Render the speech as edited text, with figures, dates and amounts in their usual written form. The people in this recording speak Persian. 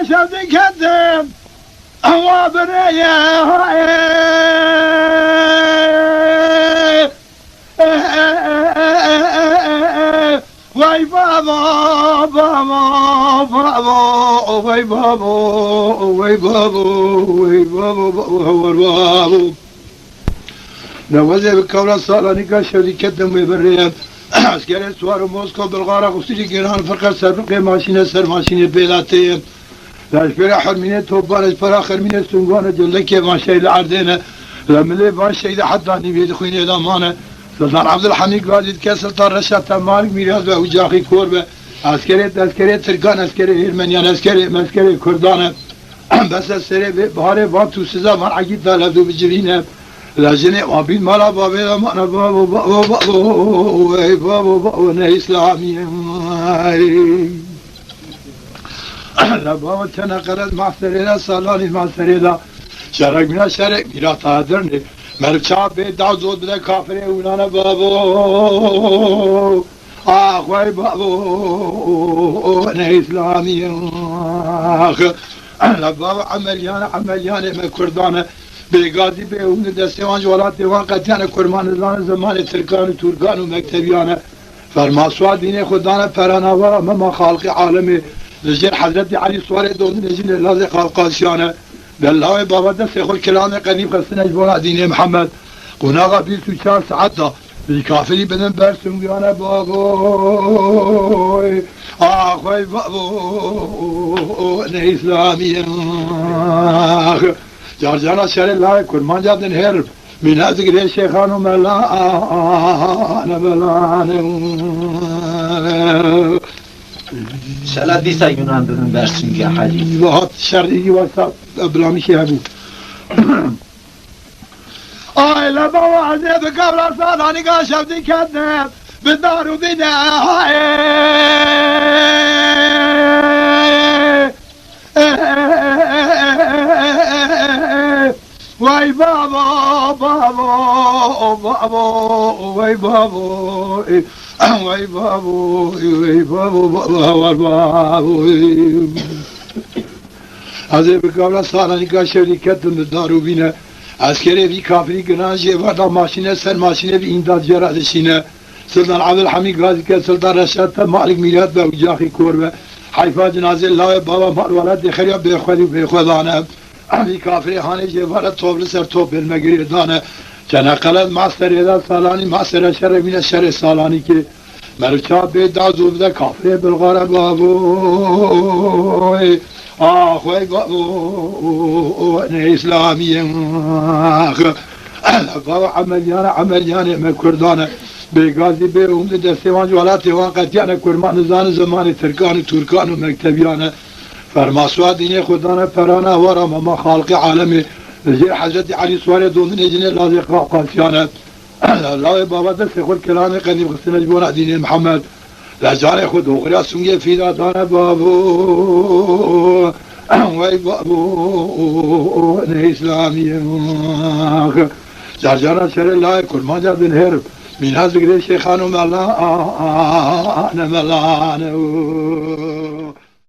شفت کدم اما برایه وای بابا بابا بابا وای بابا وای بابا وای بابا نوازه بكورة صالاني كاشولي كدم ويبريان عسكري سوار موسكو بالغارة غسيلي جيران فرقة سرقة ماشينة سر ماشينة بيلاتين لاشبرا حرمينة توبان اشبرا خرمينة سنغانة جلكي ماشي العردينة لملي ماشي إذا حداني بيدخويني الأمانة سلطان عبد الحميد قاعد كا سلطان رشاد مالك ميراث وجاخي كوربة عسكري تركان عسكري هيرمنيان عسكري كردانة بس السري بهاري بانتو سزا من عقيد دالبدو بجرينه لجنة وابين مالا بابا مانا بابا إسلامي لا بابا تنقلت مع سريلا صالاني مع سريلا شرق من الشرق ميرا تادرني مرب شعب بيت دعوزود بدا كافري ونانا بابا واي بابا أنا إسلامي لا بابا عمليانة ما كردانة بيقاضي بيوم دستيوان جوالات ديوان قتيانا كرمان زمان تركان و تركان و مكتبيانا فرماسوا ديني خدانا پرانا ورا مما خالق عالمي لجير حضرت علي سواري دون نجين اللازي خالقاسيانا بالله بابا دست خل كلامي قريب خلصنا جبونا ديني محمد قناغا بيل سوشار سعادة بالكافري بدن برسم بيانا بابوي آخوي بابو أنا إسلامي جارجانا شر الله كرمان جابن هرب من هذا غير شيخان ملان سلا دیسا یونان دادن برسیم که حاجی وقت شرعی واسه بلامی شهبو آی لبا وعزه بقبل صالانی که شفتی کدنم بدارو بینه وای بابا وای بابا وای بابا از بقبل سالانی که شرکت دارو بینه عسکری بی کافری گناهی وردا ماشینه سر ماشینه بی اینداد جرادشینه سلطان عبد الحمید غازی که سلطان رشاد مالک میلاد به وجاخی کوربه حیفا جنازه الله بابا مال ولد خریا به خودی به خدانه بی کافری هانی جوار توبل سر توب المگری دانه جنقلت ماستر ادا سالانی ماستر شر من شر سالانی که مرچا به دازوب ده کافری بلغار بابو آخوی بابو نه اسلامی بابا عملیانه مکردانه بگازی به اون دستیوان جوالات دیوان قطیانه کرمان زمان ترکان و ترکان و مکتبیانه فرماسوا دینی خدانه پرانه ورا مما خالق عالمی لجير حضرت علي سواري دون نجني لازي قاسيانه الله بابا دست خود كلامي قديم غسنا جبونا دين محمد لا جاري خود وغريا سنگي في دانا بابو وای بابو نه اسلامي جارجانا شر الله كرمان جاب الهرب من هذا الشيخان ملان